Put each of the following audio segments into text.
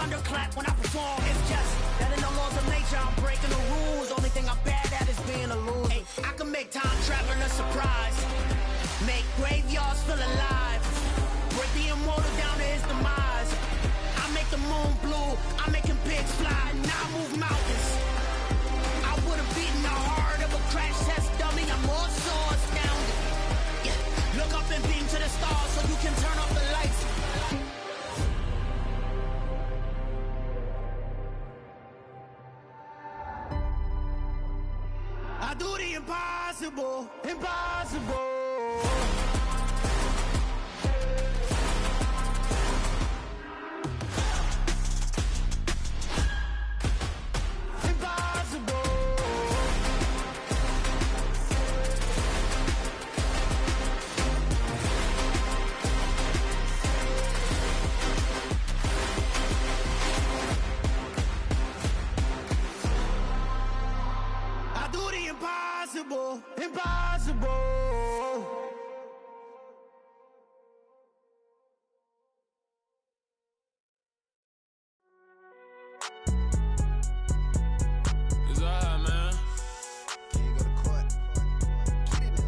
thunderclap when I perform. It's just that in the laws of nature, I'm breaking the rules. Only thing I'm bad at is being a loser. Hey, I can make time traveling a surprise. Make graveyards feel alive. Break the immortal down to his demise. I make the moon blue. I'm making pigs fly. Now I move mountains. I would have beaten the heart of a crash test dummy. I'm more so astounded. Yeah. Look up and beam to the stars so you can turn off the lights. I do the impossible, impossible. Impossible, impossible. It's alright, man. Can you go to court? Get it.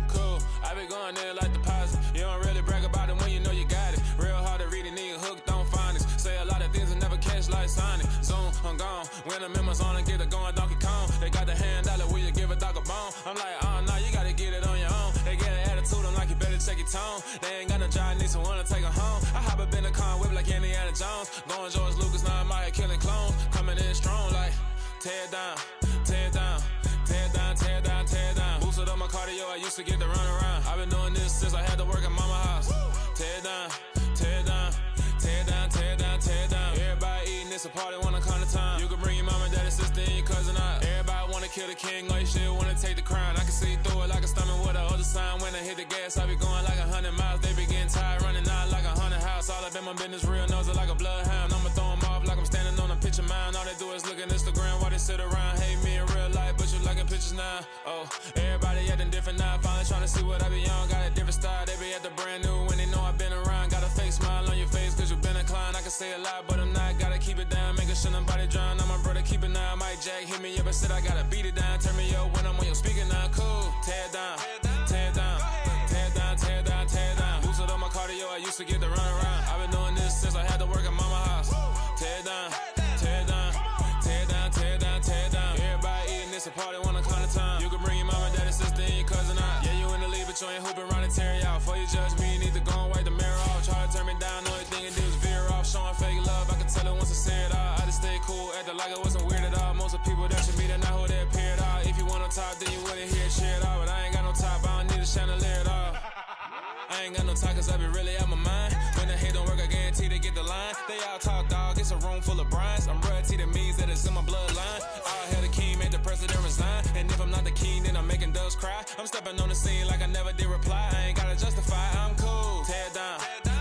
Cool, I be going there like deposit. You don't really brag about it when you know you got it. Real hard to read a nigga hooked on finance. Say a lot of things and never catch like Sonic. Zoom, I'm gone. When the members on and get it going Donkey Kong. They got the hand dollar, will you give a dog a bone? I'm like, oh no, you gotta get it on your own. They get an attitude, I'm like, you better check your tone. They ain't got no job, need someone to take her home. I hop up in the car, whip like Indiana Jones. Going George Lucas, now I'm out here killing clones. Coming in strong like, tear down, tear down, tear down, tear down, tear down. Boosted up my cardio, I used to get to run around. I've been doing this since I had to work at mama house. Tear down, tear down, tear down, tear down, tear down. Everybody eating, it's a party when I come to time. You can bring your mama, daddy, sister, and your cousin out. Everybody wanna kill the king, or you shit wanna take the crown. I can see through it like a stomach with a other sign. When I hit the gas, I be going like 100 miles. They be getting tired, running out like 100 house. All up in my business, real nose it like a bloodhound. I'ma throw them off like I'm standing on a picture mound. All they do is look at Instagram while they sit around. Hate me in real life, but you liking pictures now. Oh, everybody acting different now. Finally trying to see what I be on. Got a different style, they be at the brand new when they know I've been around. Got a fake smile on your face cause you been inclined. I can say a lot, but I'm not. Gotta keep it down, making sure nobody drown. I'm my brother, keep it now. Mike Jack hit me up and said I gotta beat it down. Turn me up when I'm on your speaker now. Cool, tear down, tear down, tear down, tear down, tear down. Boosted up my cardio, I used to get to run around. I've been doing this since I had to work at mama house. Tear down, tear down, tear down, tear down, tear down. Everybody eating, it's a party when I come to time. You can bring your mama, daddy, sister, and your cousin out. Yeah, you in the league, but you ain't hooping around and tear you out. Before you judge me, you need to go and wipe the mirror off. Try to turn me down, only thing it did was veer off. Showing fake love, I can tell it once I say it all. I just stay cool, acting like it wasn't weird at all. Most of the people that you meet are not who they appear at all. If you want on top, then you wouldn't hear it cheer at all. But I ain't got no top, I don't need a chandelier at all. I ain't got no time cause I be really out my mind. When the hate don't work, I guarantee they get the line. They all talk dog, it's a room full of brinds. I'm royalty, that means that it's in my bloodline. All hail the king, made the president resign. And if I'm not the king, then I'm making doves cry. I'm stepping on the scene like I never did reply. I ain't gotta justify, I'm cool. Tear down,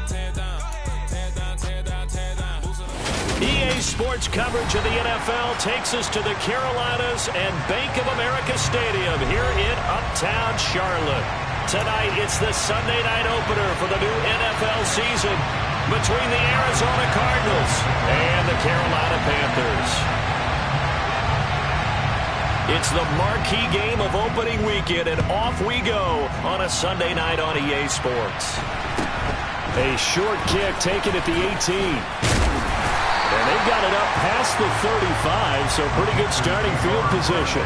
tear down, tear down, tear down, tear down. EA Sports coverage of the NFL takes us to the Carolinas and Bank of America Stadium here in Uptown Charlotte. Tonight, it's the Sunday night opener for the new NFL season between the Arizona Cardinals and the Carolina Panthers. It's the marquee game of opening weekend, and off we go on a Sunday night on EA Sports. A short kick taken at the 18. And they've got it up past the 35, so pretty good starting field position.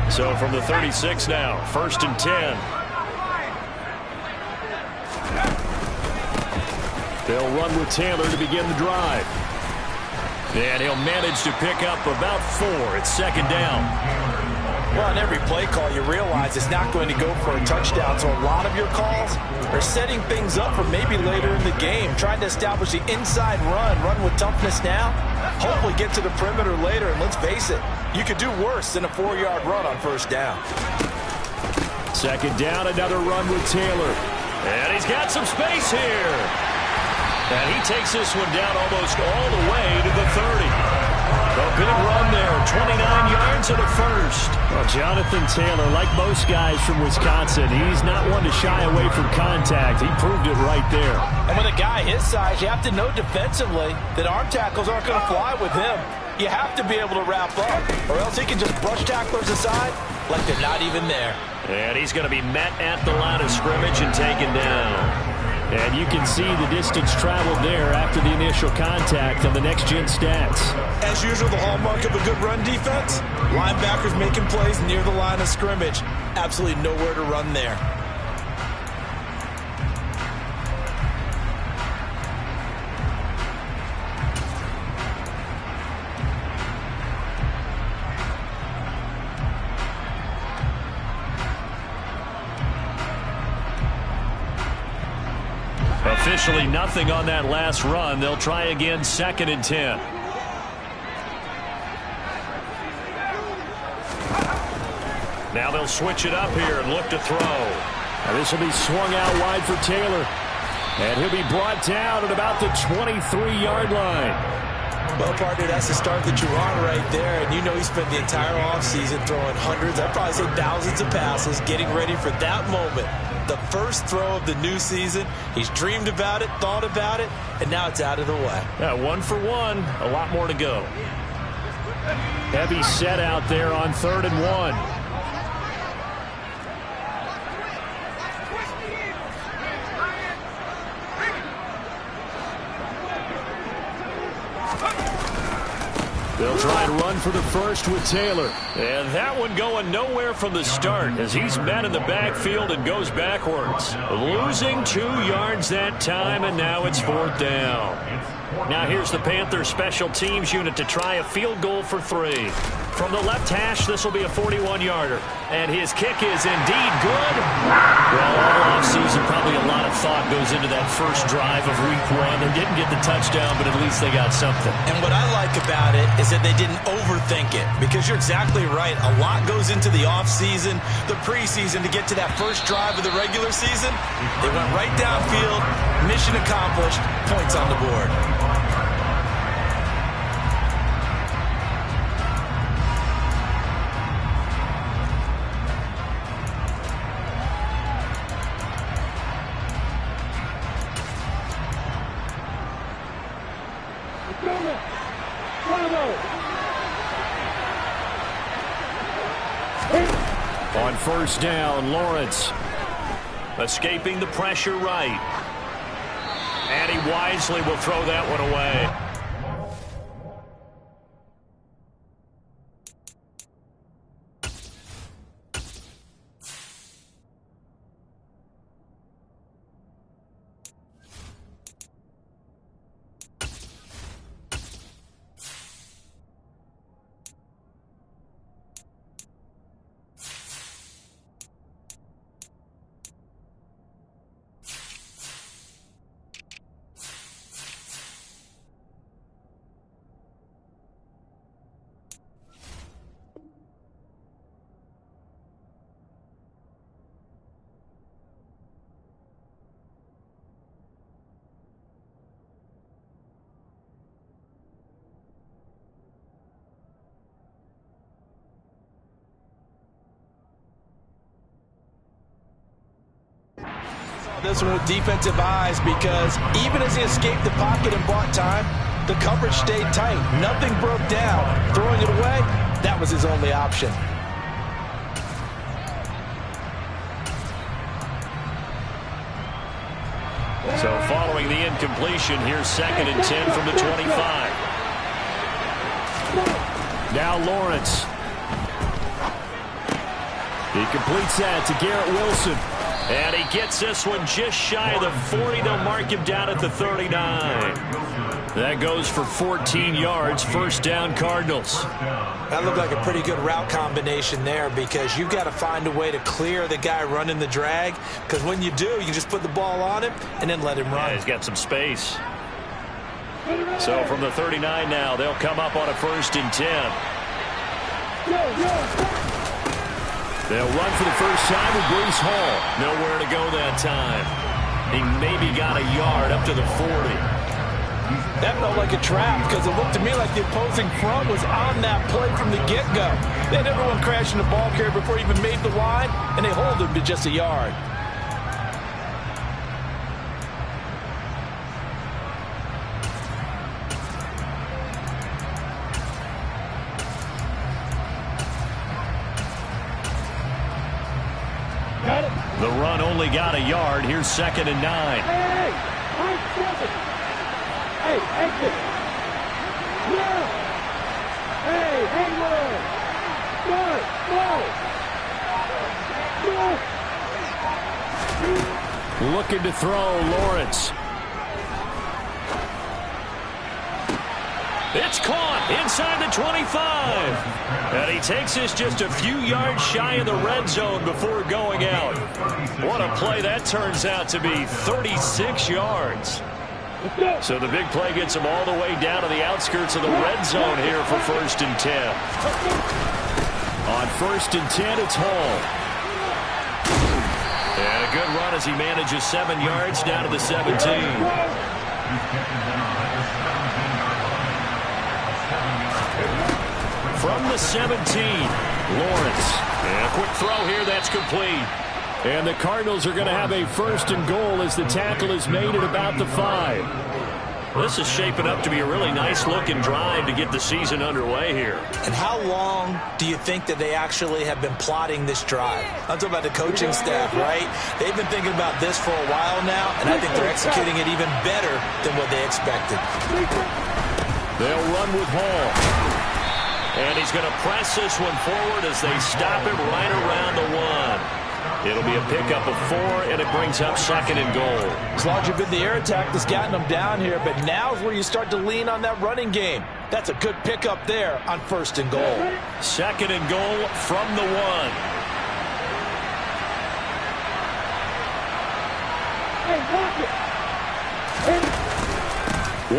So from the 36 now, 1st and 10. They'll run with Taylor to begin the drive. And he'll manage to pick up about 4 at 2nd down. Well, on every play call, you realize it's not going to go for a touchdown, so a lot of your calls are setting things up for maybe later in the game, trying to establish the inside run with toughness now, hopefully get to the perimeter later, and let's face it, you could do worse than a 4-yard run on first down. Second down, another run with Taylor. And he's got some space here. And he takes this one down almost all the way to the 30. A big run there, 29 yards and a first. Well, Jonathan Taylor, like most guys from Wisconsin, he's not one to shy away from contact. He proved it right there. And with a guy his size, you have to know defensively that arm tackles aren't going to fly with him. You have to be able to wrap up, or else he can just brush tacklers aside like they're not even there. And he's going to be met at the line of scrimmage and taken down. And you can see the distance traveled there after the initial contact on the next-gen stats. As usual, the hallmark of a good run defense, linebackers making plays near the line of scrimmage. Absolutely nowhere to run there. Officially nothing on that last run. They'll try again, 2nd and 10. Now they'll switch it up here and look to throw. Now this will be swung out wide for Taylor. And he'll be brought down at about the 23-yard line. Well, partner, that's the start that you're on right there. And you know he spent the entire offseason throwing hundreds, I'd probably say thousands of passes, getting ready for that moment. The first throw of the new season. He's dreamed about it, thought about it, and now it's out of the way. Yeah, 1 for 1. A lot more to go. Heavy set out there on 3rd and 1. They'll try and run for the first with Taylor. And that one going nowhere from the start as he's met in the backfield and goes backwards. Losing 2 yards that time, and now it's 4th down. Now here's the Panthers special teams unit to try a field goal for 3. From the left hash, this will be a 41-yarder. And his kick is indeed good. Well, all offseason, probably a lot of thought goes into that first drive of week 1. They didn't get the touchdown, but at least they got something. And what I like about it is that they didn't overthink it, because you're exactly right. A lot goes into the offseason, the preseason, to get to that first drive of the regular season. They went right downfield, mission accomplished, points on the board. On first down, Lawrence escaping the pressure right. And he wisely will throw that one away. This one with defensive eyes, because even as he escaped the pocket and bought time, the coverage stayed tight. Nothing broke down. Throwing it away, that was his only option. So following the incompletion, here's 2nd and 10 from the 25. Now Lawrence. He completes that to Garrett Wilson. And he gets this one just shy of the 40. They'll mark him down at the 39. That goes for 14 yards. First down, Cardinals. That looked like a pretty good route combination there because you've got to find a way to clear the guy running the drag, because when you do, you just put the ball on him and then let him run. Yeah, he's got some space. So from the 39 now, they'll come up on a 1st and 10. They'll run for the first time with Breece Hall. Nowhere to go that time. He maybe got a yard up to the 40. That felt like a trap because it looked to me like the opposing front was on that play from the get-go. They had everyone crashing the ball carrier before he even made the line, and they hold him to just a yard. The run only got a yard. Here's 2nd and 9. Hey, exit! Yeah! Hey, Hayward! Go! Looking to throw, Lawrence. It's caught inside the 25. And he takes this just a few yards shy of the red zone before going out. What a play that turns out to be, 36 yards. So the big play gets him all the way down to the outskirts of the red zone here for 1st and 10. On 1st and 10, it's Hall. And a good run as he manages 7 yards down to the 17. From the 17, Lawrence. And a quick throw here, that's complete. And the Cardinals are going to have a 1st and goal as the tackle is made at about the 5. This is shaping up to be a really nice-looking drive to get the season underway here. And how long do you think that they actually have been plotting this drive? I'm talking about the coaching staff, right? They've been thinking about this for a while now, and I think they're executing it even better than what they expected. They'll run with Hall. And he's going to press this one forward as they stop him right around the 1. It'll be a pickup of 4, and it brings up 2nd and goal. It's largely been the air attack that's gotten them down here, but now's where you start to lean on that running game. That's a good pickup there on 1st and goal. 2nd and goal from the 1.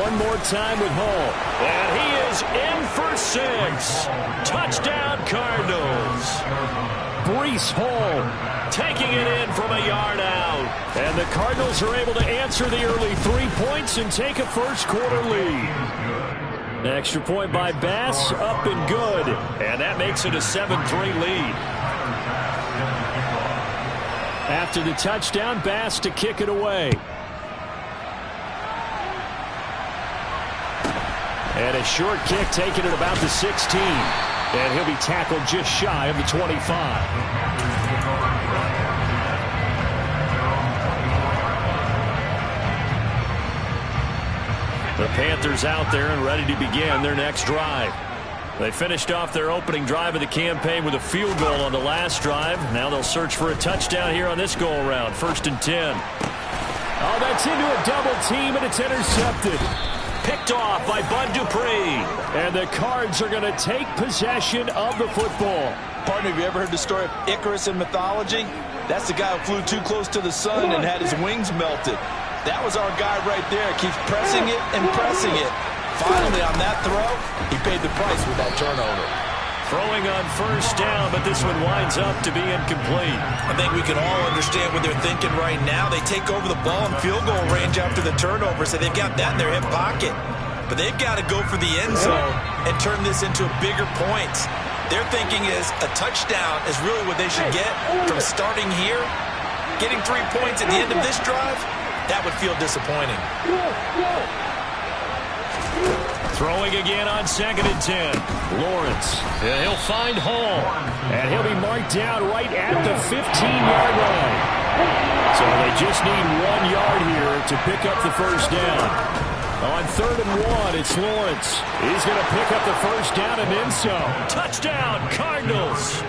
One more time with Hall. And he is in for 6. Touchdown, Cardinals. Breece Hall taking it in from a yard out. And the Cardinals are able to answer the early 3 points and take a first-quarter lead. Extra point by Bass, up and good. And that makes it a 7-3 lead. After the touchdown, Bass to kick it away. And a short kick taken at about the 16. And he'll be tackled just shy of the 25. The Panthers out there and ready to begin their next drive. They finished off their opening drive of the campaign with a field goal on the last drive. Now they'll search for a touchdown here on this go-around. 1st and 10. Oh, that's into a double team, and it's intercepted. Picked off by Bud Dupree. And the Cards are going to take possession of the football. Partner, have you ever heard the story of Icarus in mythology? That's the guy who flew too close to the sun and had his wings melted. That was our guy right there. Keeps pressing it and pressing it. Finally, on that throw, he paid the price with that turnover. Throwing on 1st down, but this one winds up to be incomplete. I think we can all understand what they're thinking right now. They take over the ball in field goal range after the turnover, so they've got that in their hip pocket. But they've got to go for the end zone and turn this into bigger points. Their thinking is a touchdown is really what they should get from starting here. Getting 3 points at the end of this drive, that would feel disappointing. Throwing again on 2nd and 10. Lawrence. And he'll find Hall. And he'll be marked down right at the 15-yard line. So they just need 1 yard here to pick up the first down. On 3rd and 1, it's Lawrence. He's going to pick up the first down and then some. Touchdown, Cardinals.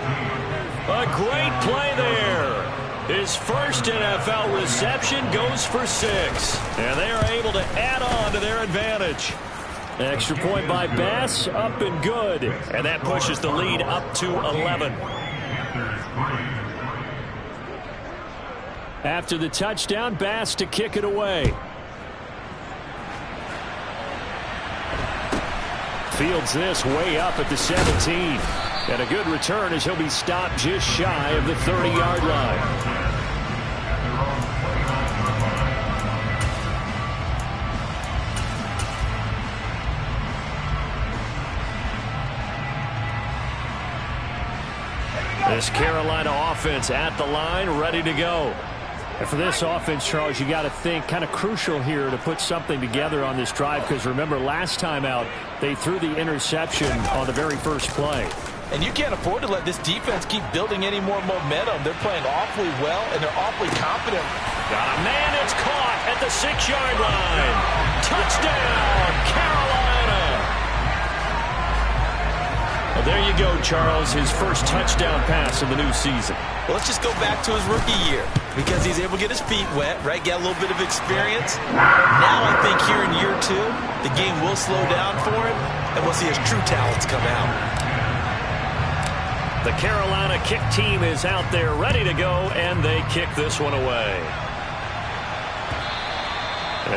A great play there. His his first NFL reception goes for 6. And they are able to add on to their advantage. Extra point by Bass, up and good. And that pushes the lead up to 11. After the touchdown, Bass to kick it away. Fields this way up at the 17. And a good return as he'll be stopped just shy of the 30-yard line. This Carolina offense at the line, ready to go. And for this offense, Charles, you got to think kind of crucial here to put something together on this drive, because remember last time out they threw the interception on the very first play. And you can't afford to let this defense keep building any more momentum. They're playing awfully well, and they're awfully confident. Got a man, it's caught at the 6-yard line. Touchdown, Carolina. Well, there you go, Charles, his first touchdown pass of the new season. Well, let's just go back to his rookie year, because he's able to get his feet wet, right? Get a little bit of experience. Now I think here in year 2, the game will slow down for him, and we'll see his true talents come out. The Carolina kick team is out there ready to go, and they kick this one away.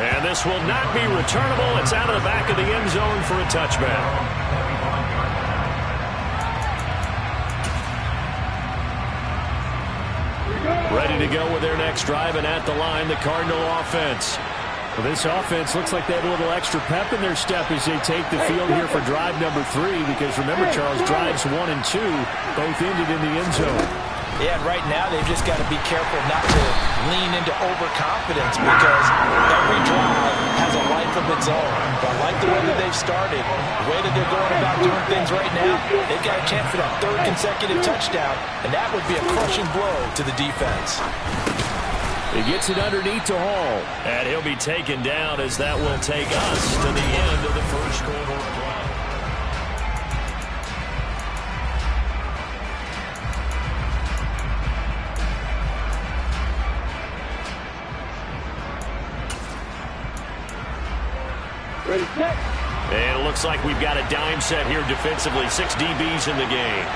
And this will not be returnable. It's out of the back of the end zone for a touchback. Ready to go with their next drive, and at the line, the Cardinal offense. Well, this offense looks like they have a little extra pep in their step as they take the field here for drive number 3, because remember, Charles, drives 1 and 2 both ended in the end zone. Yeah, and right now they've just got to be careful not to lean into overconfidence, because every drive has a life of its own. But I like the way that they've started, the way that they're going about doing things right now. They've got a chance for that 3rd consecutive touchdown, and that would be a crushing blow to the defense. He gets it underneath to Hall, and he'll be taken down as that will take us to the end of the first quarter of play. Ready, set. And it looks like we've got a dime set here defensively. 6 DBs in the game.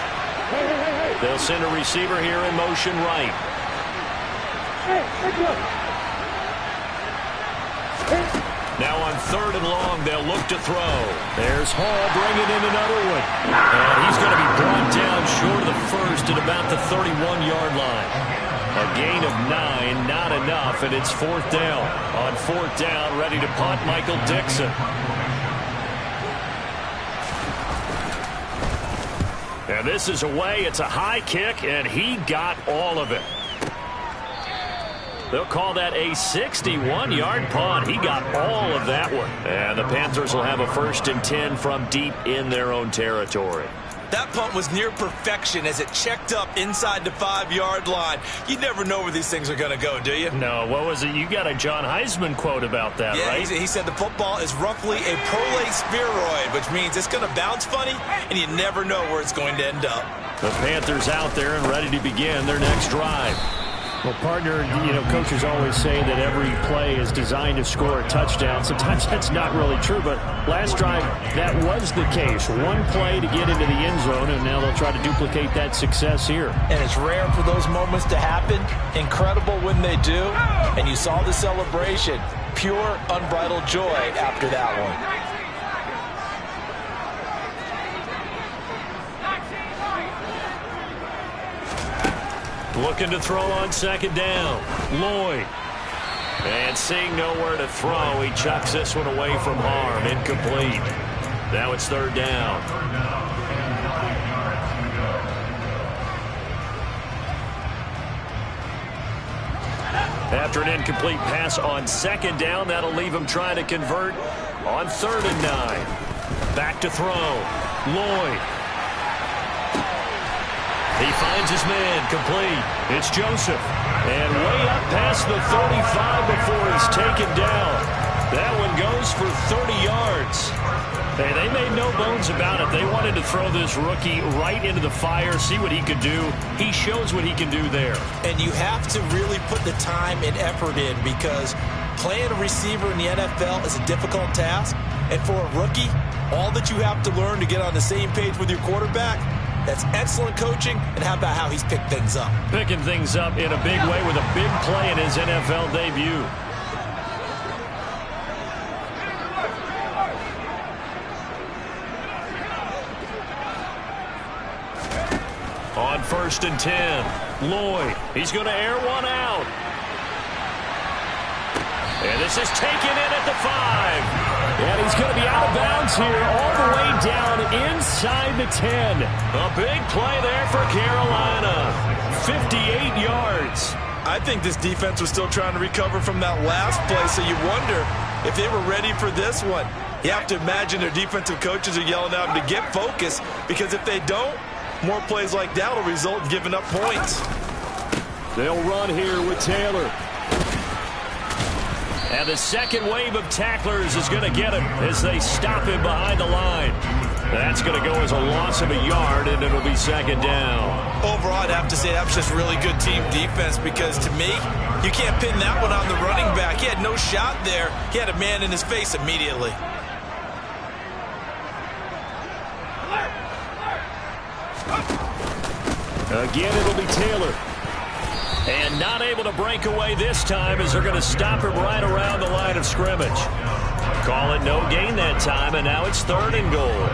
Hey. They'll send a receiver here in motion right. Now on 3rd and long, they'll look to throw. There's Hall bringing in another one. And he's going to be brought down short of the first at about the 31-yard line. A gain of 9, not enough, and it's 4th down. On 4th down, ready to punt, Michael Dixon. And this is away. It's a high kick, and he got all of it. They'll call that a 61-yard punt. He got all of that one. And the Panthers will have a 1st and 10 from deep in their own territory. That punt was near perfection as it checked up inside the 5-yard line. You never know where these things are going to go, do you? No, what was it? You got a John Heisman quote about that, yeah, right? He said the football is roughly a prolate spheroid, which means it's going to bounce funny, and you never know where it's going to end up. The Panthers out there and ready to begin their next drive. Well, partner, you know, coaches always say that every play is designed to score a touchdown. Sometimes that's not really true, but last drive, that was the case. One play to get into the end zone, and now they'll try to duplicate that success here. And it's rare for those moments to happen. Incredible when they do. And you saw the celebration. Pure, unbridled joy after that one. Looking to throw on 2nd down. Lloyd. And seeing nowhere to throw, he chucks this one away from harm. Incomplete. Now it's 3rd down. After an incomplete pass on 2nd down, that'll leave him trying to convert on 3rd and 9. Back to throw. Lloyd. He finds his man, complete. It's Joseph. And way up past the 35 before he's taken down. That one goes for 30 yards. Hey, they made no bones about it. They wanted to throw this rookie right into the fire, see what he could do. He shows what he can do there. And you have to really put the time and effort in, because playing a receiver in the NFL is a difficult task. And for a rookie, all that you have to learn to get on the same page with your quarterback, that's excellent coaching. And how about how he's picked things up? Picking things up in a big way with a big play in his NFL debut. On 1st and 10, Lloyd. He's going to air one out. And this is taken in at the 5. And he's going to be out of bounds here all the way down inside the 10. A big play there for Carolina. 58 yards. I think this defense was still trying to recover from that last play, so you wonder if they were ready for this one. You have to imagine their defensive coaches are yelling at them to get focused, because if they don't, more plays like that will result in giving up points. They'll run here with Taylor. And the second wave of tacklers is going to get him as they stop him behind the line. That's going to go as a loss of a yard, and it'll be second down. Overall, I'd have to say that was just really good team defense, because to me, you can't pin that one on the running back. He had no shot there. He had a man in his face immediately. Again, it'll be Taylor. And not able to break away this time, as they're going to stop him right around the line of scrimmage. Call it no gain that time, and now it's 3rd and goal.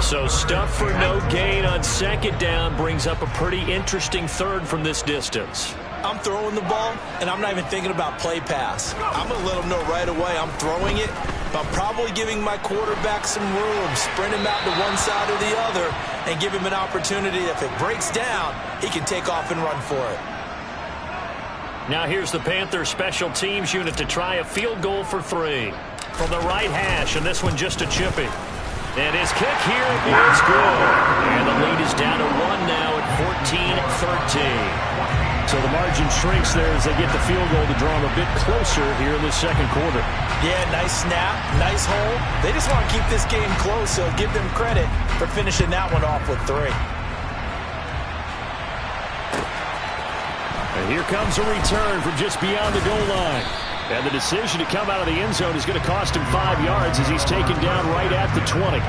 So stuff for no gain on second down brings up a pretty interesting third from this distance. I'm throwing the ball, and I'm not even thinking about play pass. I'm going to let them know right away I'm throwing it, but I'm probably giving my quarterback some room, sprint him out to one side or the other, and give him an opportunity. If it breaks down, he can take off and run for it. Now here's the Panthers special teams unit to try a field goal for 3. From the right hash, and this one just a chippy. And his kick here is good. And the lead is down to 1 now at 14-13. So the margin shrinks there as they get the field goal to draw them a bit closer here in the second quarter. Yeah, nice snap, nice hole. They just want to keep this game close, so give them credit for finishing that one off with 3. And here comes a return from just beyond the goal line. And the decision to come out of the end zone is going to cost him 5 yards as he's taken down right at the 20.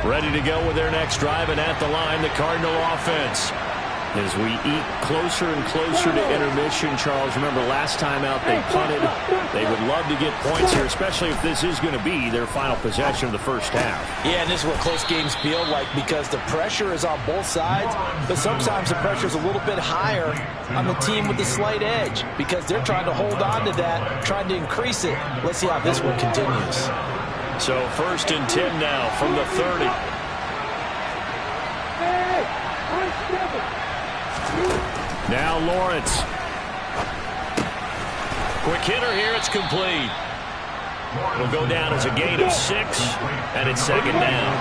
Ready to go with their next drive, and at the line, the Cardinal offense. As we eat closer and closer to intermission, Charles, remember last time out they punted. They would love to get points here, especially if this is going to be their final possession of the first half. Yeah, and this is what close games feel like, because the pressure is on both sides, but sometimes the pressure is a little bit higher on the team with the slight edge, because they're trying to hold on to that, trying to increase it. Let's see how this one continues. So 1st and 10 now from the 30. Now Lawrence. Quick hitter here, it's complete. It'll go down as a gain of 6, and it's second down.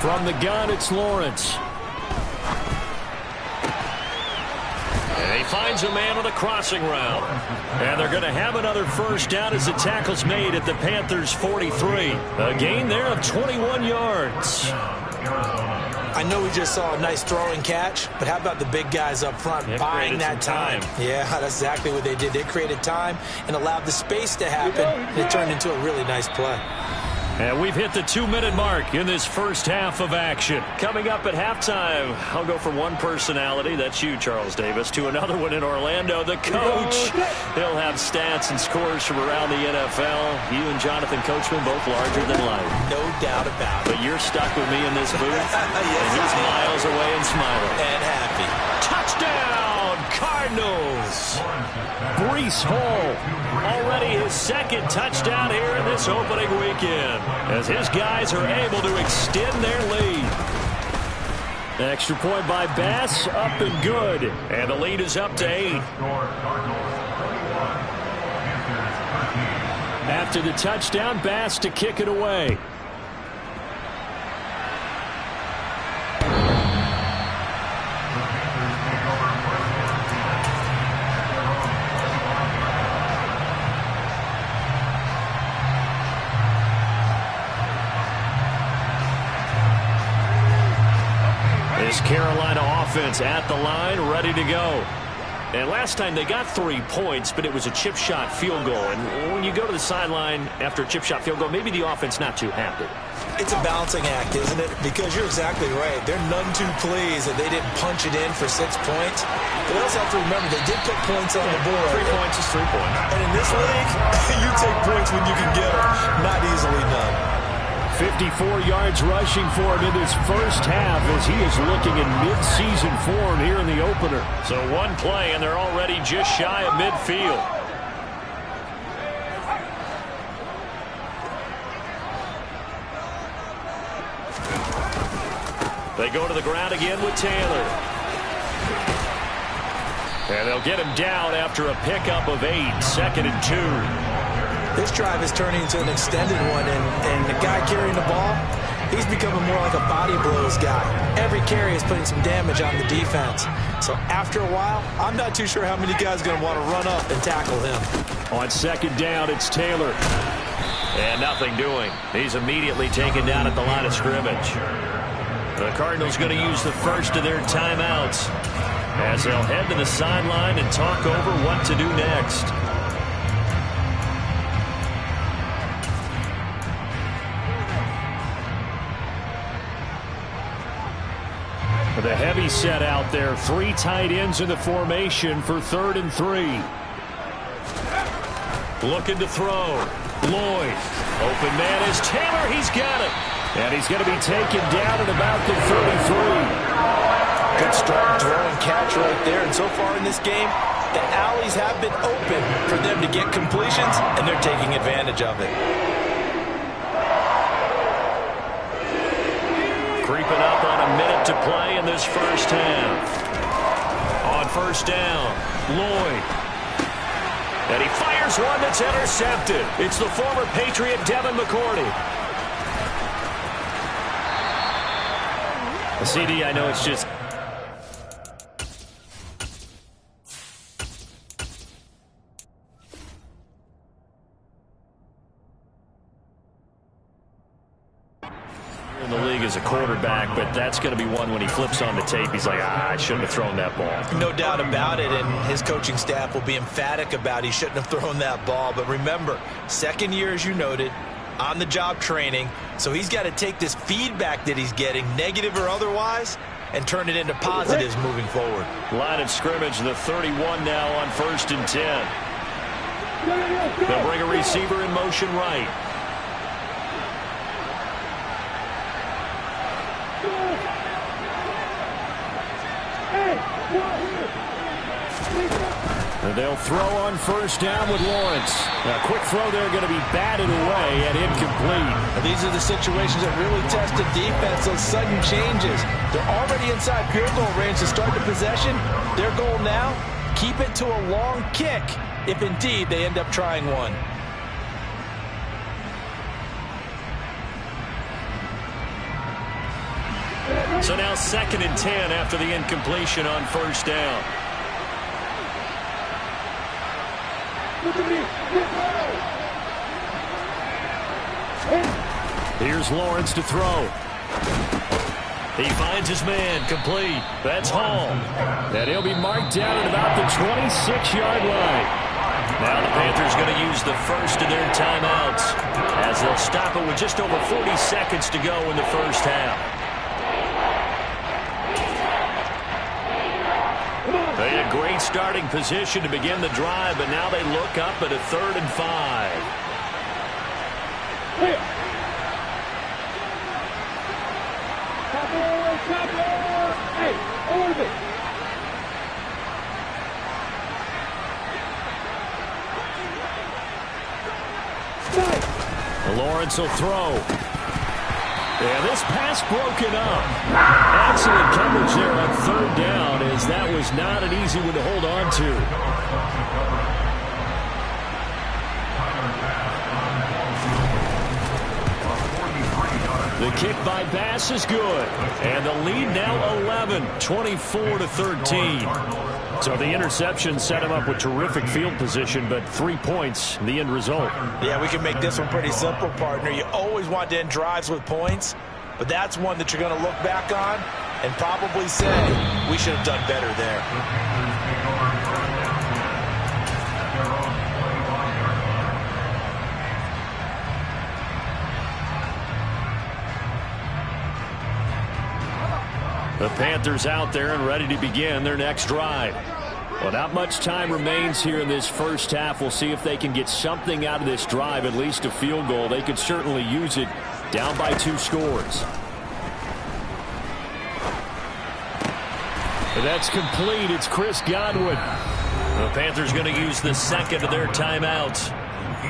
From the gun, it's Lawrence. And he finds a man on a crossing route. And they're going to have another first down as the tackle's made at the Panthers' 43. A gain there of 21 yards. I know we just saw a nice throwing catch, but how about the big guys up front buying that time? Yeah, that's exactly what they did. They created time and allowed the space to happen, and it turned into a really nice play. And we've hit the 2-minute mark in this first half of action. Coming up at halftime, I'll go from one personality, that's you, Charles Davis, to another one in Orlando, the coach. He'll have stats and scores from around the NFL. You and Jonathan Coachman both larger than life. No doubt about it. But you're stuck with me in this booth, Yes, and he's miles away and smiling. And happy. Touchdown, Cardinals! Breece Hall, already his second touchdown here in this opening weekend, as his guys are able to extend their lead. Extra point by Bass, up and good, and the lead is up to 8. After the touchdown, Bass to kick it away. This Carolina offense at the line, ready to go. And last time they got 3 points, but it was a chip shot field goal. And when you go to the sideline after a chip shot field goal, maybe the offense not too happy. It's a balancing act, isn't it? Because you're exactly right. They're none too pleased that they didn't punch it in for 6 points. But they also have to remember they did put points on the board. 3 points is 3 points. And in this league, you take points when you can get them. Not easily done. 54 yards rushing for him in this first half as he is looking in mid-season form here in the opener. So one play and they're already just shy of midfield. They go to the ground again with Taylor. And they'll get him down after a pickup of 8, 2nd and 2. This drive is turning into an extended one, and the guy carrying the ball, he's becoming more like a body blows guy. Every carry is putting some damage on the defense. So after a while, I'm not too sure how many guys are going to want to run up and tackle him. On 2nd down, it's Taylor. And nothing doing. He's immediately taken down at the line of scrimmage. The Cardinals going to use the first of their timeouts as they'll head to the sideline and talk over what to do next. The heavy set out there. 3 tight ends in the formation for 3rd and 3. Looking to throw. Lloyd. Open man is Taylor. He's got it. And he's going to be taken down at about the 33. Good strong throw and catch right there. And so far in this game, the alleys have been open for them to get completions, and they're taking advantage of it. Creeping up on a minute to play in this first half. On 1st down, Lloyd. And he fires one that's intercepted. It's the former Patriot Devin McCourty. CD, I know it's just... in the league as a quarterback, but that's going to be one when he flips on the tape. He's like, I shouldn't have thrown that ball. No doubt about it, and his coaching staff will be emphatic about he shouldn't have thrown that ball. But remember, 2nd year, as you noted, on-the-job training, so he's got to take this feedback that he's getting, negative or otherwise, and turn it into positives moving forward. Line of scrimmage, the 31 now on 1st and 10. They'll bring a receiver in motion right. They'll throw on 1st down with Lawrence. A quick throw there going to be batted away and incomplete. These are the situations that really test the defense, those sudden changes. They're already inside field goal range to start the possession. Their goal now, keep it to a long kick if indeed they end up trying one. So now 2nd and 10 after the incompletion on 1st down. Here's Lawrence to throw. He finds his man, complete. That's Hall. And he'll be marked down at about the 26-yard line. Now the Panthers going to use the first of their timeouts as They'll stop it with just over 40 seconds to go in the first half. They had great starting position to begin the drive, but now they look up at a 3rd and 5. Lawrence will throw. Yeah, this pass broken up. Excellent coverage there on 3rd down, as that was not an easy one to hold on to. The kick by Bass is good. And the lead now 11, 24-13. So the interception set him up with terrific field position, but 3 points, the end result. Yeah, we can make this one pretty simple, partner. You always want to end drives with points, but that's one that you're going to look back on and probably say, we should have done better there. The Panthers out there and ready to begin their next drive. Well, not much time remains here in this first half. We'll see if they can get something out of this drive, at least a field goal. They could certainly use it down by 2 scores. That's complete. It's Chris Godwin. The Panthers going to use the second of their timeouts,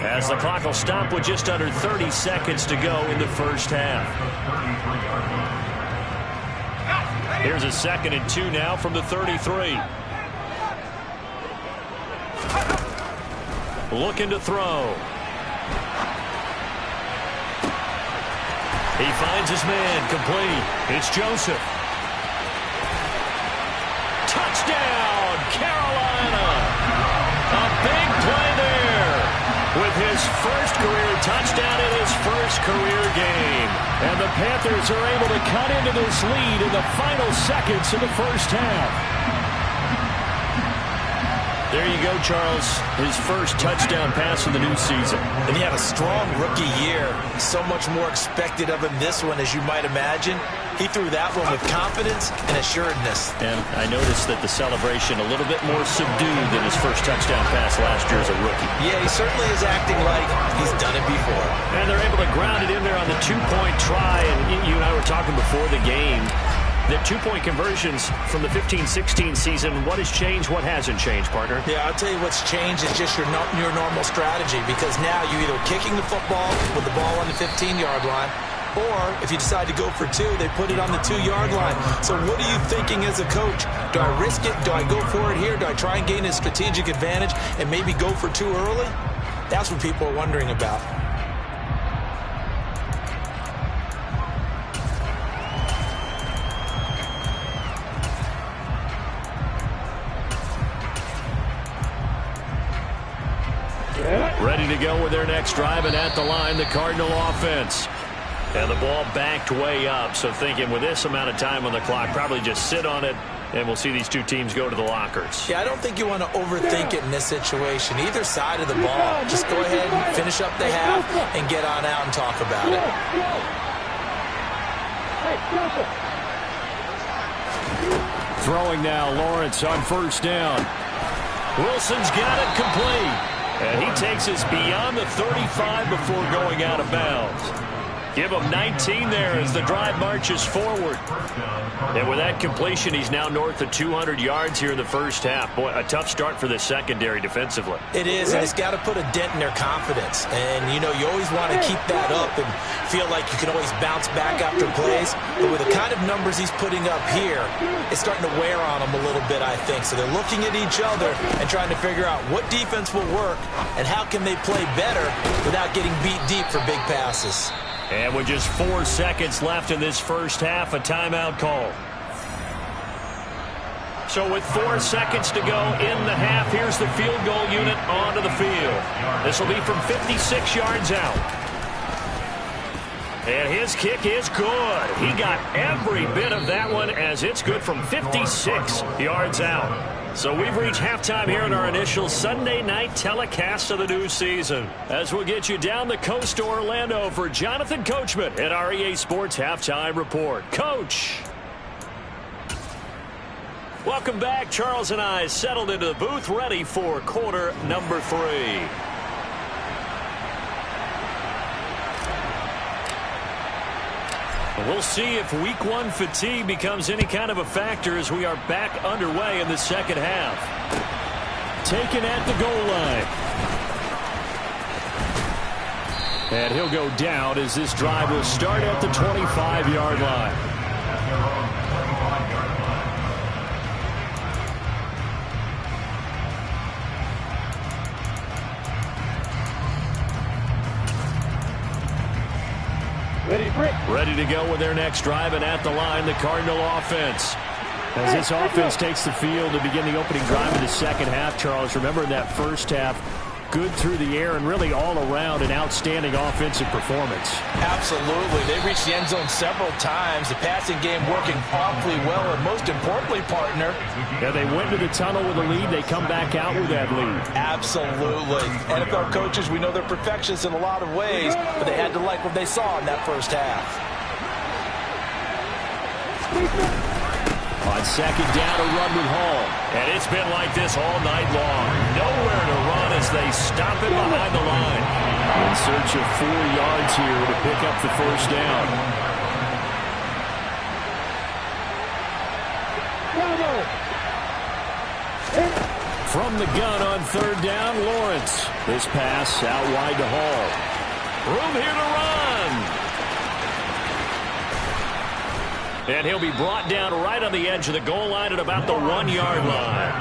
as the clock will stop with just under 30 seconds to go in the first half. Here's a 2nd and 2 now from the 33. Looking to throw. He finds his man, complete. It's Joseph. Touchdown, Carolina. A big play there with his first career touchdown in his first career game. And the Panthers are able to cut into this lead in the final seconds of the first half. There you go, Charles. His first touchdown pass of the new season. And he had a strong rookie year. So much more expected of him this one, as you might imagine. He threw that one with confidence and assuredness. And I noticed that the celebration a little bit more subdued than his first touchdown pass last year as a rookie. Yeah, he certainly is acting like he's done it before. And they're able to ground it in there on the 2-point try. And you and I were talking before the game. The 2-point conversions from the 15-16 season, what has changed, what hasn't changed, partner? Yeah, I'll tell you what's changed is just your normal strategy, because now you're either kicking the football with the ball on the 15-yard line, or if you decide to go for 2, they put it on the 2-yard line. So what are you thinking as a coach? Do I risk it? Do I go for it here? Do I try and gain a strategic advantage and maybe go for 2 early? That's what people are wondering about. Ready to go with their next drive, and at the line, the Cardinal offense. And the ball backed way up, so thinking with this amount of time on the clock, probably just sit on it, and we'll see these two teams go to the lockers. Yeah, I don't think you want to overthink it in this situation. Either side of the ball, just go ahead and finish up the half and get on out and talk about it. Throwing now, Lawrence on first down. Wilson's got it complete. And he takes us beyond the 35 before going out of bounds. Give him 19 there as the drive marches forward. And with that completion, he's now north of 200 yards here in the first half. Boy, a tough start for the secondary defensively. It is, and it's got to put a dent in their confidence. And, you know, you always want to keep that up and feel like you can always bounce back after plays. But with the kind of numbers he's putting up here, it's starting to wear on them a little bit, I think. So they're looking at each other and trying to figure out what defense will work and how can they play better without getting beat deep for big passes. And with just 4 seconds left in this first half, a timeout call. So with 4 seconds to go in the half, here's the field goal unit onto the field. This will be from 56 yards out. And his kick is good. He got every bit of that one, as it's good from 56 yards out. So we've reached halftime here in our initial Sunday night telecast of the new season. As we'll get you down the coast to Orlando for Jonathan Coachman at our EA Sports Halftime Report. Coach! Welcome back. Charles and I settled into the booth, ready for quarter number 3. We'll see if week 1 fatigue becomes any kind of a factor as we are back underway in the second half. Taken at the goal line. And he'll go down as this drive will start at the 25-yard line. Ready to go with their next drive, and at the line, the Cardinal offense. As this offense takes the field to begin the opening drive of the second half, Charles, remember in that first half, good through the air and really all around an outstanding offensive performance. Absolutely. They reached the end zone several times. The passing game working awfully well, and most importantly, partner. Yeah, they went to the tunnel with a lead. They come back out with that lead. Absolutely. NFL coaches, we know they're perfectionists in a lot of ways, but they had to like what they saw in that first half. On second down, a run with Hall. And it's been like this all night long. Nowhere to run as they stop it behind the line. In search of 4 yards here to pick up the first down. From the gun on third down, Lawrence. This pass out wide to Hall. Room here to run. And he'll be brought down right on the edge of the goal line at about the 1-yard line.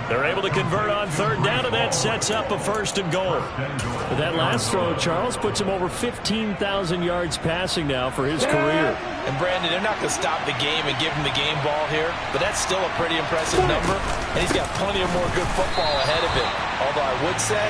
They're able to convert on third down, and that sets up a first and goal. But that last throw, Charles, puts him over 15,000 yards passing now for his career. And Brandon, they're not going to stop the game and give him the game ball here, but that's still a pretty impressive number, and he's got plenty of more good football ahead of him. Although I would say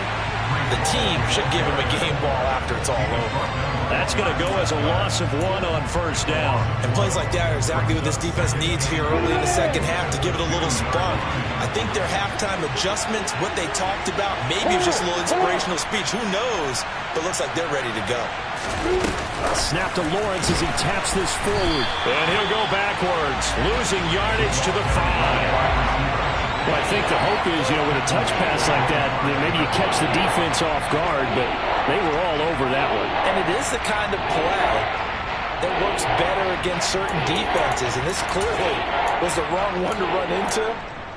the team should give him a game ball after it's all over. That's going to go as a loss of 1 on first down. And plays like that are exactly what this defense needs here early in the second half to give it a little spunk. I think their halftime adjustments, what they talked about, maybe it was just a little inspirational speech. Who knows? But looks like they're ready to go. Snap to Lawrence as he taps this forward. And he'll go backwards, losing yardage to the 5. Well, I think the hope is, with a touch pass like that, maybe you catch the defense off guard, but they were all over that one. And it is the kind of play that works better against certain defenses, and this clearly was the wrong one to run into.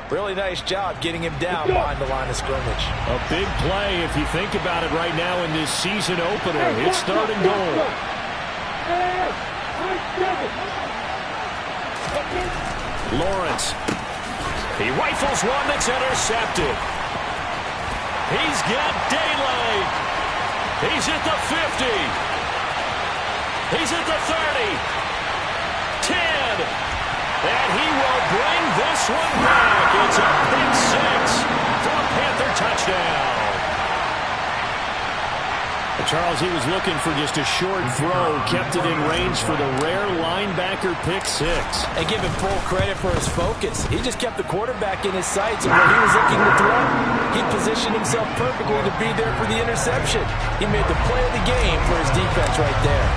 Really nice job getting him down behind the line of scrimmage. A big play if you think about it right now in this season opener. It's third and goal. Lawrence. He rifles one that's intercepted. He's got daylight. He's at the 50. He's at the 30. 10. And he will bring this one back. It's a pick 6 for a Panther touchdown. Charles, he was looking for just a short throw, kept it in range for the rare linebacker pick 6. And give him full credit for his focus. He just kept the quarterback in his sights, and when he was looking to throw, he positioned himself perfectly to be there for the interception. He made the play of the game for his defense right there.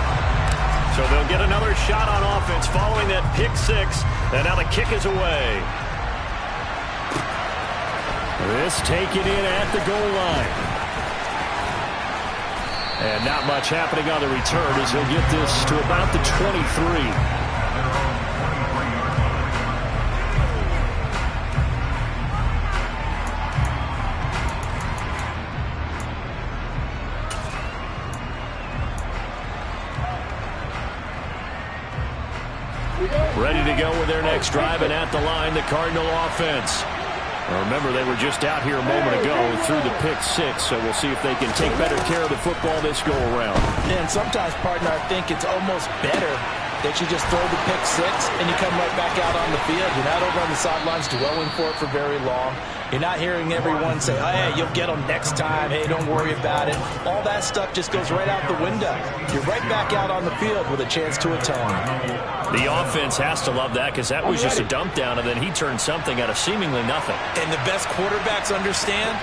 So they'll get another shot on offense following that pick 6, and now the kick is away. This taken in at the goal line. And not much happening on the return as he'll get this to about the 23. Ready to go with their next drive, and at the line, the Cardinal offense. Now remember, they were just out here a moment ago through the pick 6, so we'll see if they can take better care of the football this go-around. And sometimes, partner, I think it's almost better that you just throw the pick six and you come right back out on the field. You're not over on the sidelines dwelling for it for very long. You're not hearing everyone say, oh, hey, you'll get them next time. Hey, don't worry about it. All that stuff just goes right out the window. You're right back out on the field with a chance to atone. The offense has to love that because that was just a dump down, and then he turned something out of seemingly nothing. And the best quarterbacks understand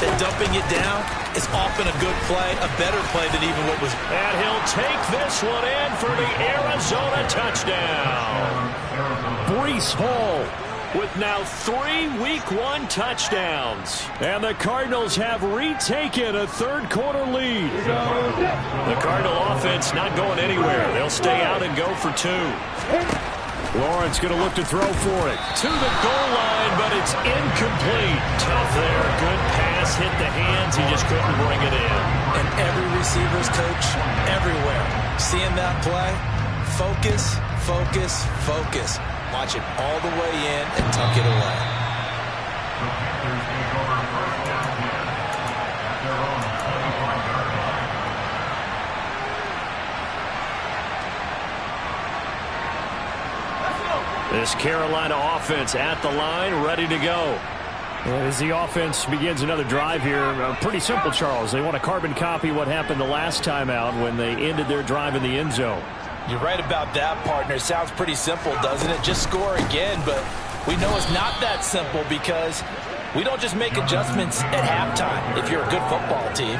that dumping it down is often a good play, a better play than even what was. And he'll take this one in for the Arizona touchdown. Breece Hall with now 3 Week 1 touchdowns. And the Cardinals have retaken a third-quarter lead. The Cardinal offense not going anywhere. They'll stay out and go for 2. Lawrence going to look to throw for it. To the goal line, but it's incomplete. Tough there. Good pass. Hit the hands. He just couldn't bring it in. And every receiver's coach everywhere. Seeing that play, focus, focus, focus. Watch it all the way in and tuck it away. This Carolina offense at the line, ready to go. As the offense begins another drive here, pretty simple, Charles. They want to carbon copy what happened the last time out when they ended their drive in the end zone. You're right about that, partner. Sounds pretty simple, doesn't it? Just score again, but we know it's not that simple because we don't just make adjustments at halftime if you're a good football team.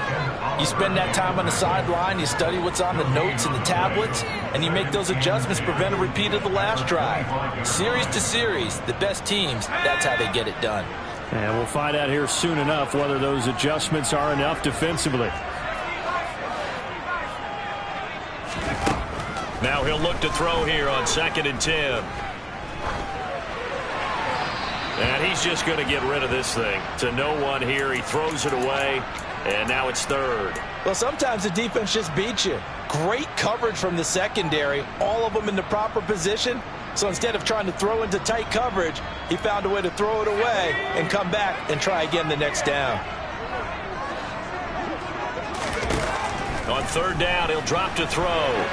You spend that time on the sideline, you study what's on the notes and the tablets, and you make those adjustments to prevent a repeat of the last drive. Series to series, the best teams, that's how they get it done. And we'll find out here soon enough whether those adjustments are enough defensively. Now he'll look to throw here on 2nd and 10. And he's just going to get rid of this thing. To no one here. He throws it away. And now it's 3rd. Well, sometimes the defense just beats you. Great coverage from the secondary. All of them in the proper position. So instead of trying to throw into tight coverage, he found a way to throw it away and come back and try again the next down. On 3rd down, he'll drop to throw.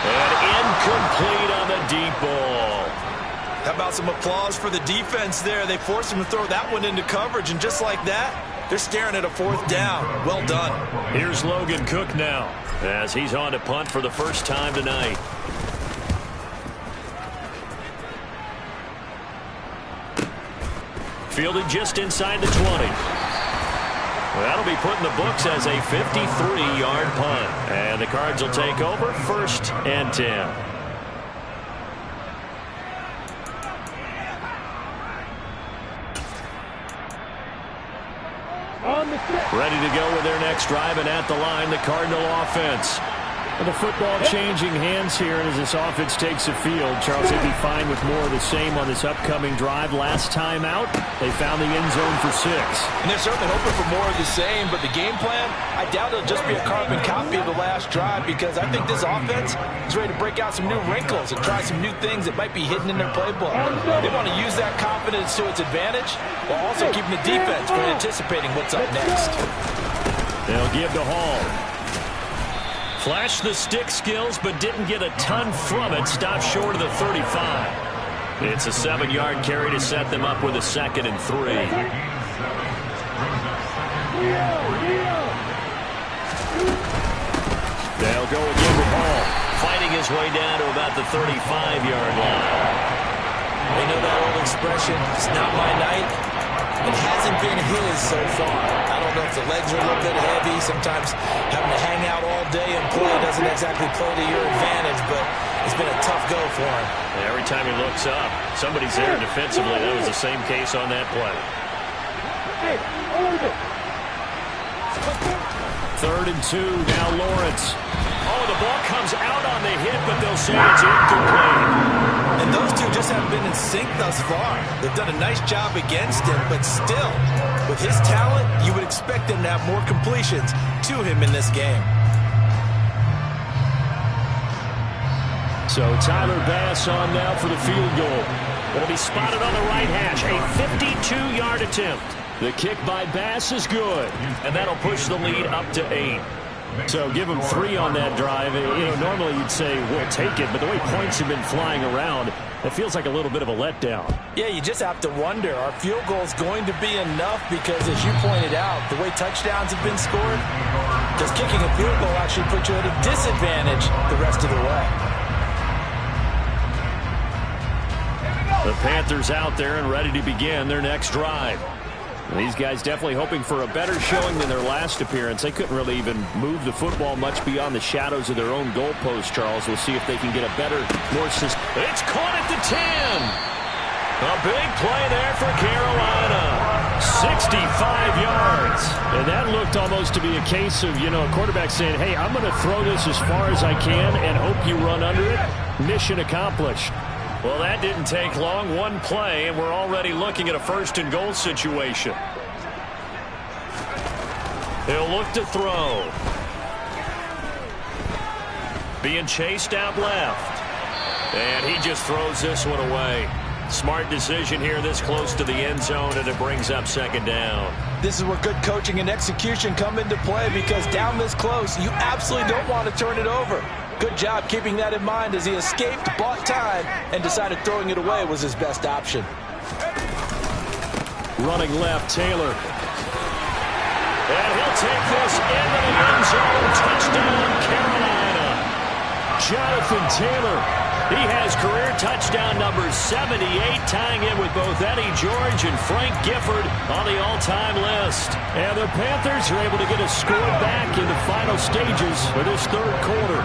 And incomplete on the deep ball. How about some applause for the defense there? They forced him to throw that one into coverage, and just like that, they're staring at a 4th down. Well done. Here's Logan Cook now as he's on to punt for the first time tonight. Fielded just inside the 20. That'll be put in the books as a 53-yard punt. And the Cards will take over 1st and 10. Ready to go with their next drive, and at the line, the Cardinal offense. And the football changing hands here, and as this offense takes the field, Charles, they'd be fine with more of the same on this upcoming drive. Last time out, they found the end zone for 6. And they're certainly hoping for more of the same, but the game plan, I doubt it'll just be a carbon copy of the last drive, because I think this offense is ready to break out some new wrinkles and try some new things that might be hidden in their playbook. They want to use that confidence to its advantage, while also keeping the defense from anticipating what's up next. They'll give to Hall. Flashed the stick skills, but didn't get a ton from it. Stopped short of the 35. It's a 7-yard carry to set them up with a 2nd and 3. They'll go again with Hall, fighting his way down to about the 35-yard line. They know that old expression, it's not my night. It hasn't been his so far. I don't know if the legs are a little bit heavy. Sometimes having to hang out all day and play doesn't exactly play to your advantage, but it's been a tough go for him. Every time he looks up, somebody's there defensively. That was the same case on that play. 3rd and 2, now Lawrence. Oh, the ball comes out on the hit, but they'll say it's incomplete. And those two just haven't been in sync thus far. They've done a nice job against him, but still, with his talent, you would expect him to have more completions to him in this game. So Tyler Bass on now for the field goal. It'll be spotted on the right hash. A 52-yard attempt. The kick by Bass is good, and that'll push the lead up to 8. So give them 3 on that drive. You know, normally you'd say we'll take it, but the way points have been flying around, it feels like a little bit of a letdown. Yeah, you just have to wonder, are field goals going to be enough? Because as you pointed out, the way touchdowns have been scored, does kicking a field goal actually put you at a disadvantage the rest of the way? The Panthers out there and ready to begin their next drive. And these guys definitely hoping for a better showing than their last appearance. They couldn't really even move the football much beyond the shadows of their own goalpost, Charles. We'll see if they can get a better, more system. It's caught at the 10. A big play there for Carolina. 65 yards. And that looked almost to be a case of, you know, a quarterback saying, hey, I'm going to throw this as far as I can and hope you run under it. Mission accomplished. Well, that didn't take long. One play, and we're already looking at a first-and-goal situation. He'll look to throw. Being chased out left. And he just throws this one away. Smart decision here this close to the end zone, and it brings up second down. This is where good coaching and execution come into play, because down this close, you absolutely don't want to turn it over. Good job keeping that in mind as he escaped, bought time, and decided throwing it away was his best option. Running left, Taylor. And he'll take this into the end zone. Touchdown, Carolina. Jonathan Taylor. He has career touchdown number 78, tying in with both Eddie George and Frank Gifford on the all-time list. And the Panthers are able to get a score back in the final stages for this third quarter.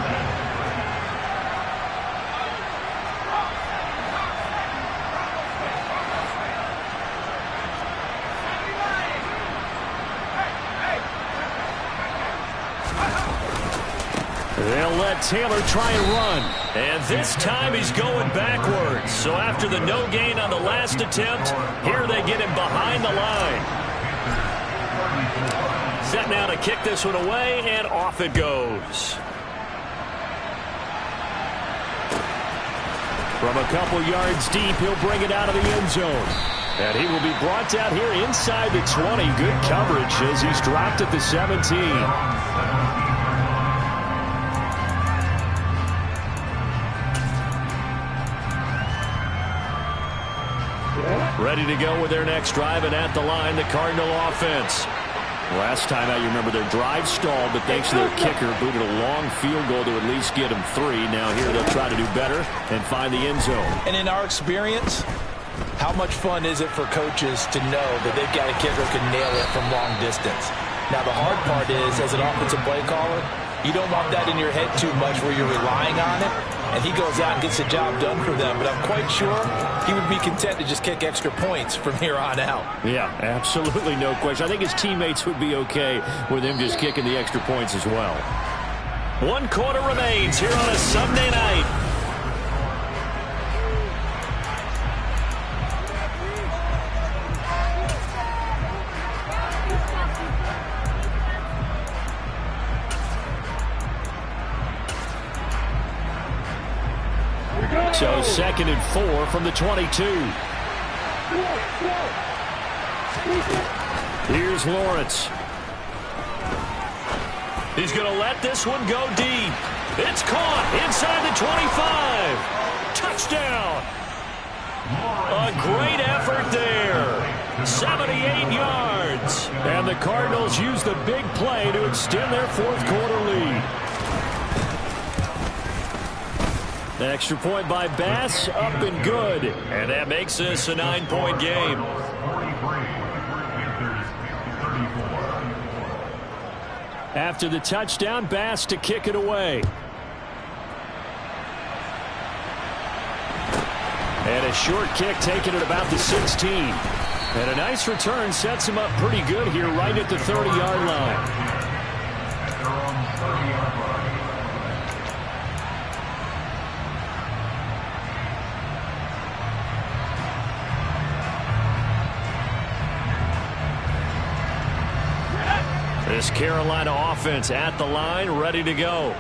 They'll let Taylor try and run. And this time he's going backwards. So after the no gain on the last attempt, here they get him behind the line. Set now to kick this one away, and off it goes. From a couple yards deep, he'll bring it out of the end zone. And he will be brought down here inside the 20. Good coverage as he's dropped at the 17. Ready to go with their next drive, and at the line, the Cardinal offense. Last time out, you remember their drive stalled, but thanks to their kicker, booted a long field goal to at least get them 3. Now here they'll try to do better and find the end zone. And in our experience, how much fun is it for coaches to know that they've got a kicker who can nail it from long distance? Now, the hard part is, as an offensive play caller, you don't want that in your head too much where you're relying on it. And he goes out and gets the job done for them. But I'm quite sure he would be content to just kick extra points from here on out. Yeah, absolutely no question. I think his teammates would be okay with him just kicking the extra points as well. 1 quarter remains here on a Sunday night. So 2nd and 4 from the 22. Here's Lawrence. He's going to let this one go deep. It's caught inside the 25. Touchdown. A great effort there. 78 yards. And the Cardinals use the big play to extend their 4th quarter lead. Extra point by Bass, up and good. And that makes this a 9-point game. After the touchdown, Bass to kick it away. And a short kick taken at about the 16. And a nice return sets him up pretty good here right at the 30-yard line. This Carolina offense at the line, ready to go.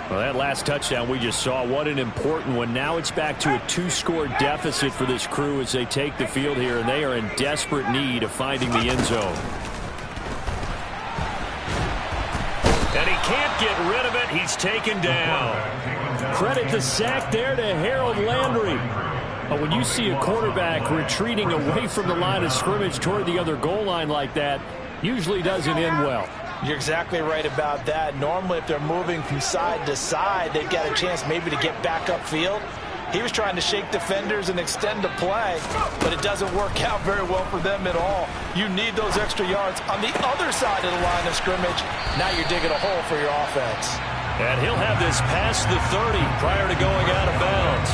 Well, that last touchdown we just saw, what an important one. Now it's back to a 2-score deficit for this crew as they take the field here, and they are in desperate need of finding the end zone. And he can't get rid of it. He's taken down. Credit the sack there to Harold Landry. But when you see a quarterback retreating away from the line of scrimmage toward the other goal line like that, usually doesn't end well. You're exactly right about that. Normally, if they're moving from side to side, they've got a chance maybe to get back upfield. He was trying to shake defenders and extend the play, but it doesn't work out very well for them at all. You need those extra yards on the other side of the line of scrimmage. Now you're digging a hole for your offense. And he'll have this past the 30 prior to going out of bounds.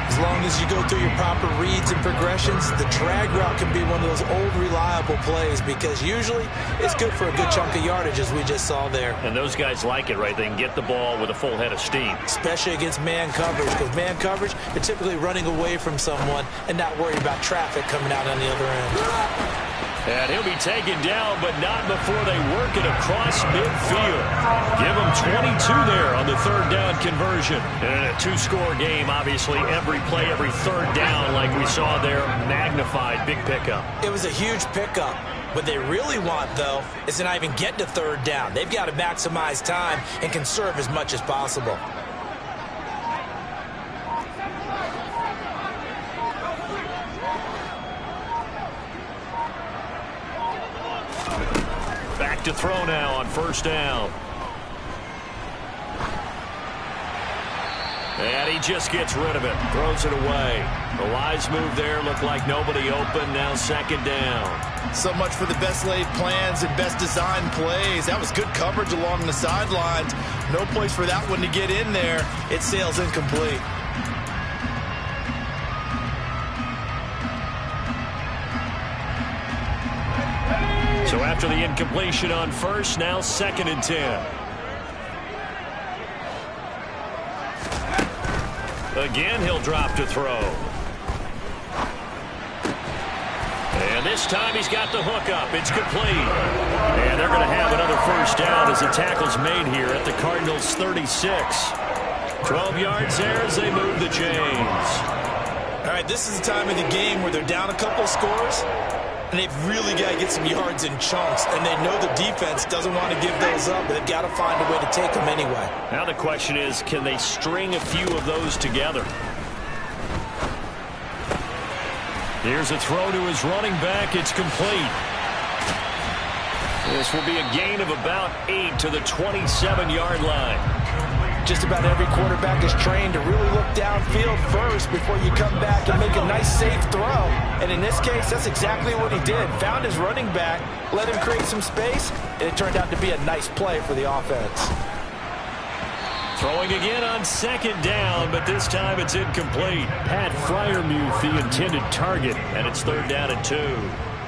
As long as you go through your proper reads and progressions, the drag route can be one of those old reliable plays because usually it's good for a good chunk of yardage, as we just saw there. And those guys like it, right? They can get the ball with a full head of steam. Especially against man coverage, because man coverage, they're typically running away from someone and not worried about traffic coming out on the other end. And he'll be taken down, but not before they work it across midfield. Give him 22 there on the third down conversion. And in a two-score game, obviously, every play, every third down, like we saw there, magnified, big pickup. It was a huge pickup. What they really want, though, is to not even get to third down. They've got to maximize time and conserve as much as possible. To throw now on first down. And he just gets rid of it. Throws it away. The wise move there. Looked like nobody open. Now second down. So much for the best laid plans and best designed plays. That was good coverage along the sidelines. No place for that one to get in there. It sails incomplete. So after the incompletion on first, now second and 10. Again, he'll drop to throw. And this time he's got the hook up. It's complete. And they're going to have another first down as the tackle's made here at the Cardinals' 36. 12 yards there as they move the chains. All right, this is the time of the game where they're down a couple of scores, and they've really got to get some yards in chunks, and they know the defense doesn't want to give those up, but they've got to find a way to take them anyway. Now the question is, can they string a few of those together? Here's a throw to his running back. It's complete. This will be a gain of about 8 to the 27-yard line. Just about every quarterback is trained to really look downfield first before you come back and make a nice, safe throw. And in this case, that's exactly what he did. Found his running back, let him create some space, and it turned out to be a nice play for the offense. Throwing again on second down, but this time it's incomplete. Pat Freiermuth, the intended target, and it's third down and 2.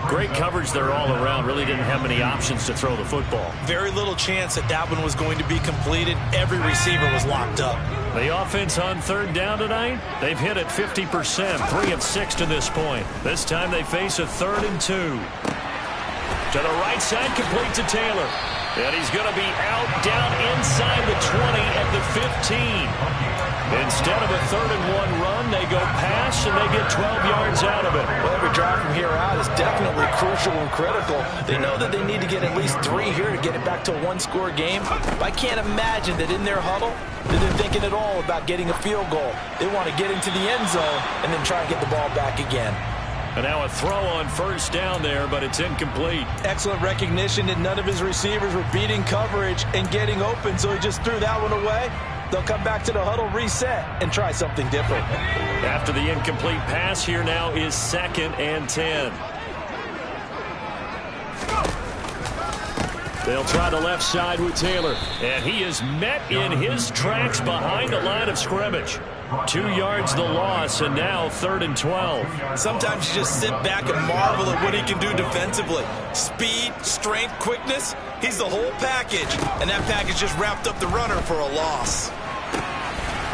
Great coverage there all around. Really didn't have many options to throw the football. Very little chance that that one was going to be completed. Every receiver was locked up. The offense on third down tonight, they've hit it 50%, 3 of 6 to this point. This time they face a third and 2. To the right side, complete to Taylor. And he's going to be out down inside the 20 at the 15. Instead of a 3rd and 1 run, they go pass and they get 12 yards out of it. Well, every drive from here out is definitely crucial and critical. They know that they need to get at least 3 here to get it back to a one-score game. But I can't imagine that in their huddle that they're thinking at all about getting a field goal. They want to get into the end zone and then try and get the ball back again. And now a throw on first down there, but it's incomplete. Excellent recognition that none of his receivers were beating coverage and getting open, so he just threw that one away. They'll come back to the huddle, reset, and try something different. After the incomplete pass, here now is 2nd and 10. They'll try the left side with Taylor. And he is met in his tracks behind the line of scrimmage. 2 yards the loss, and now 3rd and 12. Sometimes you just sit back and marvel at what he can do defensively. Speed, strength, quickness, he's the whole package. And that package just wrapped up the runner for a loss.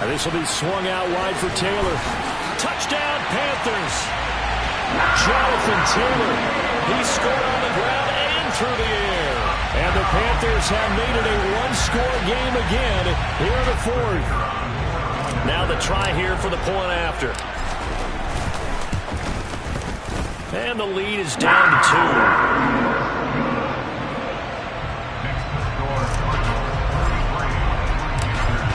And this will be swung out wide for Taylor. Touchdown, Panthers. Jonathan Taylor. He scored on the ground and through the air. And the Panthers have made it a one-score game again here in the 4th. Now the try here for the point after. And the lead is down to 2.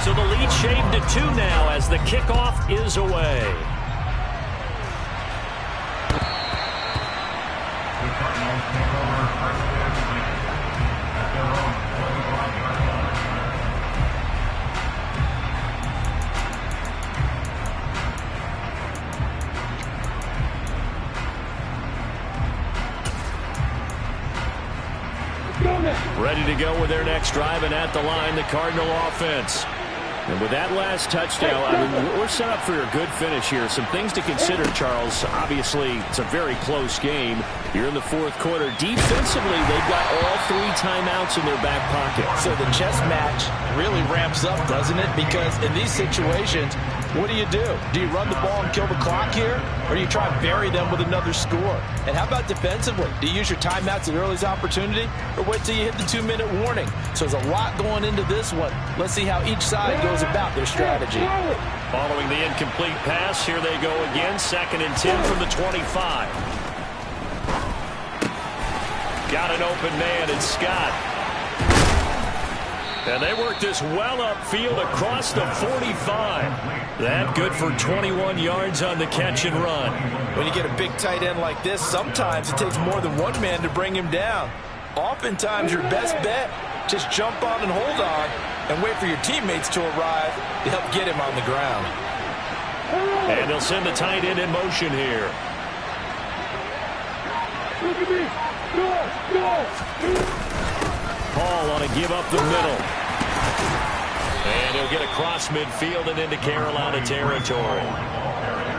So the lead shaved to 2 now as the kickoff is away. Ready to go with their next drive, and at the line, the Cardinal offense. And with that last touchdown, I mean, we're set up for a good finish here. Some things to consider, Charles. Obviously, it's a very close game. You're in the fourth quarter. Defensively, they've got all 3 timeouts in their back pocket. So the chess match really ramps up, doesn't it? Because in these situations, what do? Do you run the ball and kill the clock here? Or do you try and bury them with another score? And how about defensively? Do you use your timeouts at earliest opportunity? Or wait till you hit the 2-minute warning? So there's a lot going into this one. Let's see how each side goes about their strategy. Following the incomplete pass, here they go again. 2nd and 10 from the 25. Got an open man, it's Scott. And they work this well upfield across the 45. That good for 21 yards on the catch and run. When you get a big tight end like this, sometimes it takes more than one man to bring him down. Oftentimes, your best bet, just jump on and hold on and wait for your teammates to arrive to help get him on the ground. And they'll send the tight end in motion here. Look at me. Go. Paul on a give up the middle. And he'll get across midfield and into Carolina territory.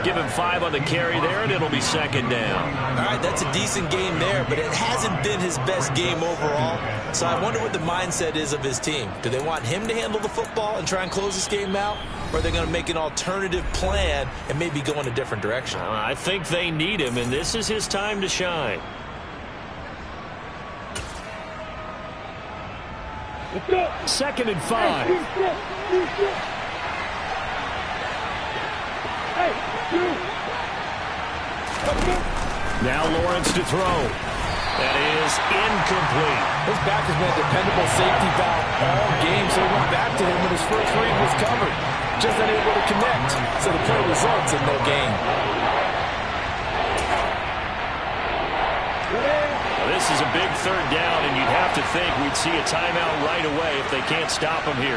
Give him 5 on the carry there, and it'll be 2nd down. All right, that's a decent game there, but it hasn't been his best game overall. So I wonder what the mindset is of his team. Do they want him to handle the football and try and close this game out? Or are they going to make an alternative plan and maybe go in a different direction? I think they need him, and this is his time to shine. Let's go. 2nd and 5. Now Lawrence to throw. That is incomplete. His back has been a dependable safety valve all game, so he went back to him when his first read was covered. Just unable to connect, so the play results in no gain. This is a big 3rd down, and you'd have to think we'd see a timeout right away if they can't stop him here.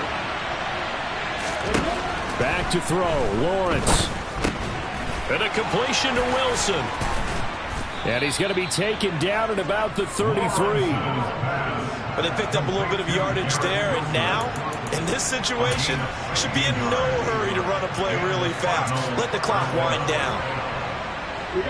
Back to throw, Lawrence. And a completion to Wilson. And he's going to be taken down at about the 33. But they picked up a little bit of yardage there, and now, in this situation, should be in no hurry to run a play really fast. Let the clock wind down.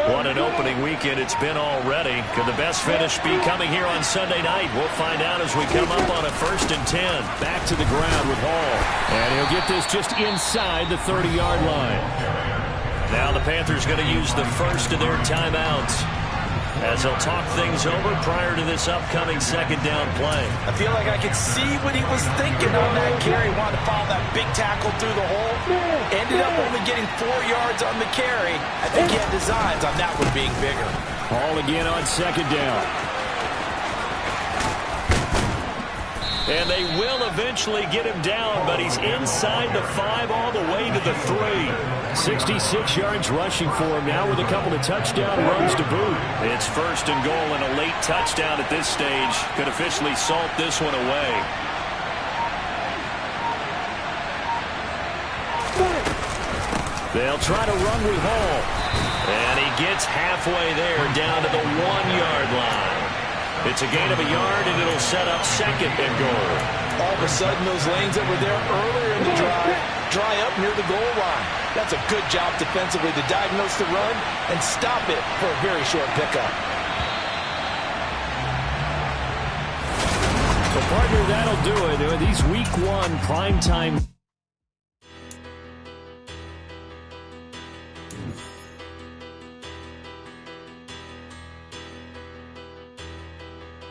What an opening weekend it's been already. Could the best finish be coming here on Sunday night? We'll find out as we come up on a 1st and 10. Back to the ground with Hall. And he'll get this just inside the 30-yard line. Now the Panthers going to use the first of their timeouts as they'll talk things over prior to this upcoming 2nd down play. I feel like I could see what he was thinking on that carry. Wanted to follow that big tackle through the hole. Ended up only getting 4 yards on the carry. I think he had designs on that one being bigger. Hall again on 2nd down. And they will eventually get him down, but he's inside the 5 all the way to the 3. 66 yards rushing for him now with a couple of touchdown runs to boot. It's 1st and goal, and a late touchdown at this stage could officially salt this one away. They'll try to run with Hall. And he gets halfway there down to the 1-yard line. It's a gain of a yard, and it'll set up 2nd and goal. All of a sudden, those lanes that were there earlier in the drive dry up near the goal line. That's a good job defensively to diagnose the run and stop it for a very short pickup. So, partner, that'll do it. These Week 1 primetime